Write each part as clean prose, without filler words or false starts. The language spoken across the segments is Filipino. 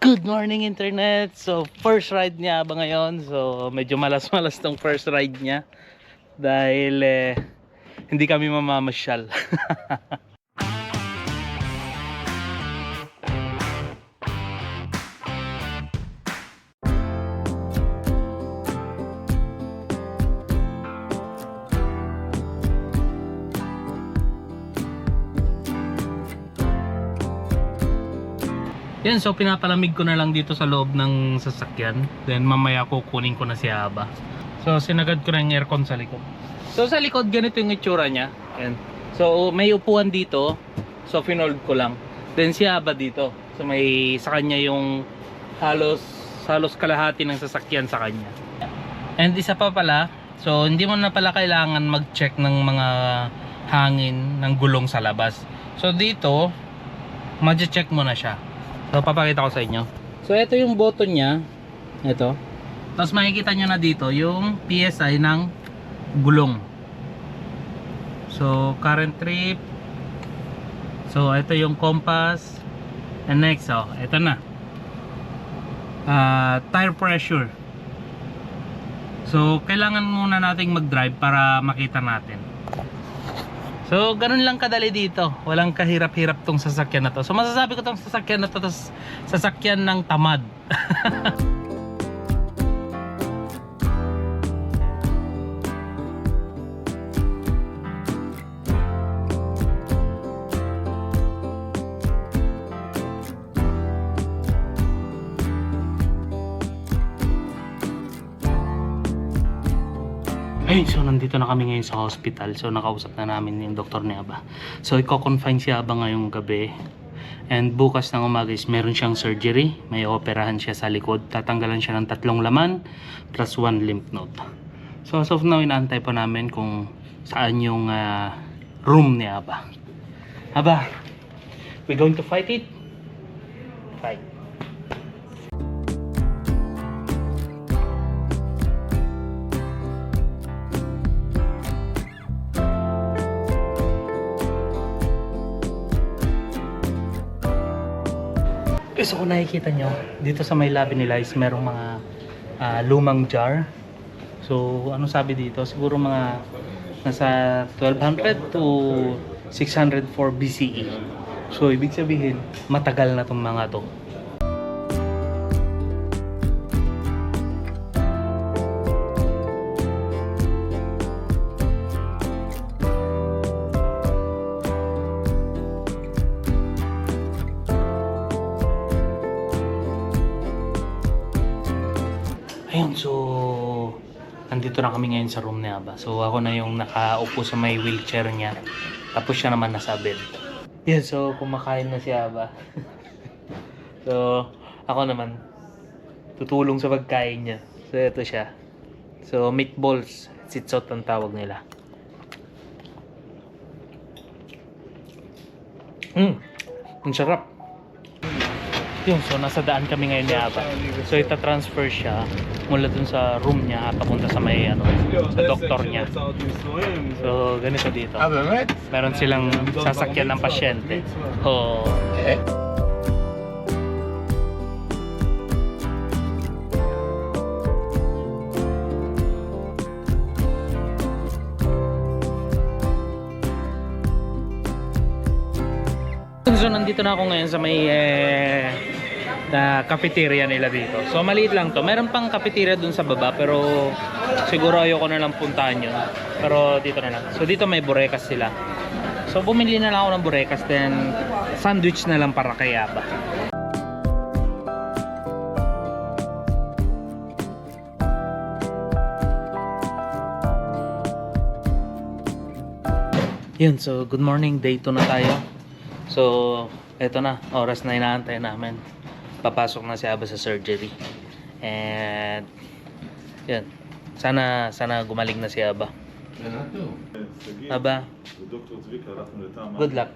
Good morning internet. So first ride niya ba ngayon? So medyo malas-malas tong first ride niya dahil hindi kami mamamasyal. Yan, so pinapalamig ko na lang dito sa loob ng sasakyan. Then mamaya kukunin ko na si Aba. So sinagad ko na yung aircon sa likod. So sa likod ganito yung itsura niya. Yan. So may upuan dito. So finold ko lang. Then si Aba dito. So may sa kanya yung halos kalahati ng sasakyan sa kanya. And isa pa pala, so hindi mo na pala kailangan mag-check ng mga hangin ng gulong sa labas. So dito ma-check mo na siya. So papakita ko sa inyo. So ito yung button niya. Ito. Tapos makikita nyo na dito yung PSI ng gulong. So current trip. So ito yung compass. And next, oh, ito na. Tire pressure. So kailangan muna nating mag-drive para makita natin. So ganun lang kadali dito. Walang kahirap-hirap tong sasakyan na to. So masasabi ko tong sasakyan na to, sasakyan ng tamad. Ayun, so nandito na kami ngayon sa hospital. So nakausap na namin yung doktor ni Aba. So i-confine si Aba ngayong gabi. And bukas ng umaga is meron siyang surgery. May operahan siya sa likod. Tatanggalan siya ng 3 laman plus 1 lymph node. So as of now, inaantay pa namin kung saan yung room ni Aba. Aba, we going to fight it? Fight. So kung nakikita nyo, dito sa may lobby nila is merong mga lumang jar. So ano sabi dito? Siguro mga nasa 1200 to 604 BCE. So ibig sabihin, matagal na tong mga to. Ayun, so nandito na kami ngayon sa room ni Aba. So ako na yung nakaupo sa may wheelchair niya. Tapos siya naman nasa bed. Yan, so kumakain na si Aba. So ako naman tutulong sa pagkain niya. So ito siya. So meatballs, sitsot ang tawag nila. Ang sarap. Yun, so nasa daan kami ngayon ni Aba. So ita-transfer siya mula dun sa room niya papunta sa may sa doktor niya. So ganito dito. Meron silang sasakyan ng pasyente. Oh. So nandito na ako ngayon sa may cafeteria nila dito. So maliit lang to. Meron pang cafeteria dun sa baba pero siguro ayoko na lang puntahan yun. Pero dito na lang. So dito may burekas sila. So bumili na lang ako ng burekas, then sandwich na lang para kay Aba. Yun, so good morning, day 2 na tayo. So eto na, oras na inaantay namin. Papasok na si Aba sa surgery. And yan, sana gumaling na si Aba. Aba, good luck.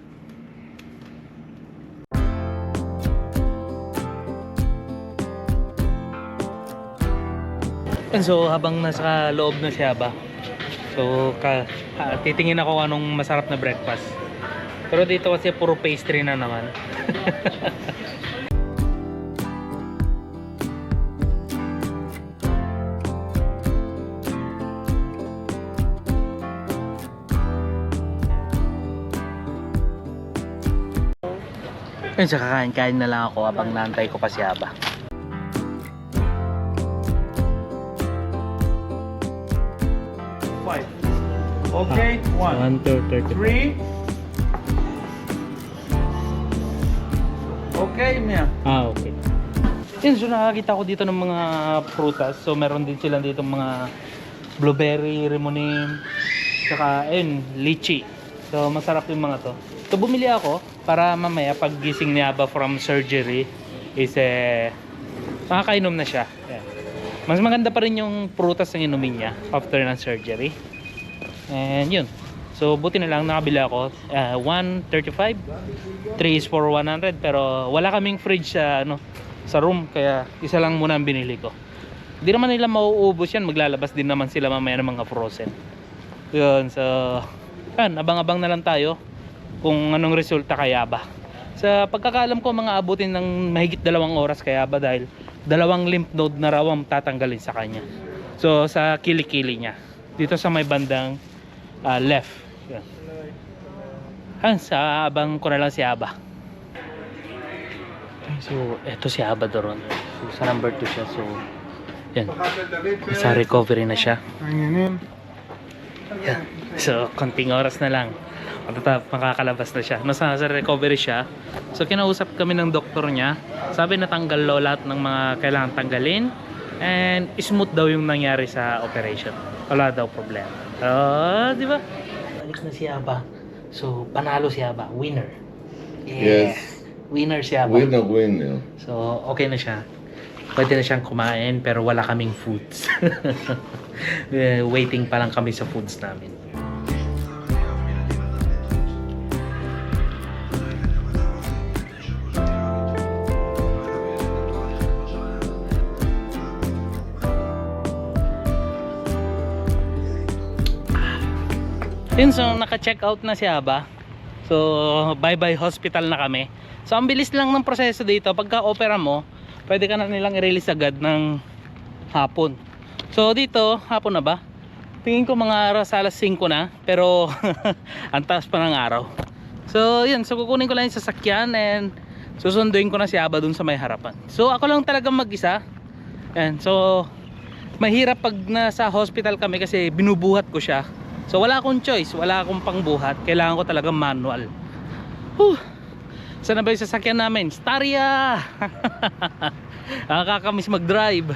So habang nasa loob na si Aba, so titingin ako anong masarap na breakfast. Pero dito kasi puro pastry na naman. Yun, sa kakain-kain na lang ako habang naantay ko pa si Aba. Five. Okay, 1, 1:30. 3. Okay, Mia. Okay. Yun, so nakakita ko dito ng mga prutas. So meron din sila dito mga blueberry, rimonim, saka ayun, lychee. So masarap yung mga to. So bumili ako para mamaya pag gising ni Aba from surgery is makakainom na siya. Ayan. Mas maganda pa rin yung prutas na inumin niya after ng surgery. And yun. So buti na lang nakabili ako 135. 3 is for 100 pero wala kaming fridge sa room kaya isa lang muna ang binili ko. Hindi naman nila mauubos yan, maglalabas din naman sila mamaya ng mga frozen. Yun, so yan, abang-abang na lang tayo kung anong resulta kay Aba. Sa pagkakaalam ko mga abutin ng mahigit 2 oras kay Aba dahil 2 lymph node na raw ang tatanggalin sa kanya. So sa kilikili niya dito sa may bandang left. Yan. Sa abang ko na lang si Aba. So eto si Aba doon. So sa number 2 siya. So yan, sa recovery na siya. Yan. So konting oras na lang makakalabas na siya. Nasa recovery siya. So kinausap kami ng doktor niya. Sabi na tanggal lahat ng mga kailangan tanggalin and smooth daw yung nangyari sa operation. Wala daw problema. Di ba? Balik na si Aba. So panalo si Aba, winner. Yeah. Yes. Winner si Aba. Winner. So okay na siya. Pwede na siyang kumain pero wala kaming foods. Waiting pa lang kami sa foods namin. Yun, so naka-check out na si Aba. So bye-bye hospital na kami. So ang bilis lang ng proseso dito. Pagka opera mo, pwede ka na nilang i-release agad ng hapon. So dito, hapon na ba? Tingin ko mga alas 5 na. Pero ang taas pa ng araw. So yun, so kukunin ko lang yung sasakyan and susunduin ko na si Aba dun sa may harapan. So ako lang talaga mag-isa. Yan, so mahirap pag nasa hospital kami kasi binubuhat ko siya. So wala akong choice, wala akong pangbuhat. Kailangan ko talaga manual. Saan na ba yung sasakyan namin? Staria! Nakakamiss mag-drive.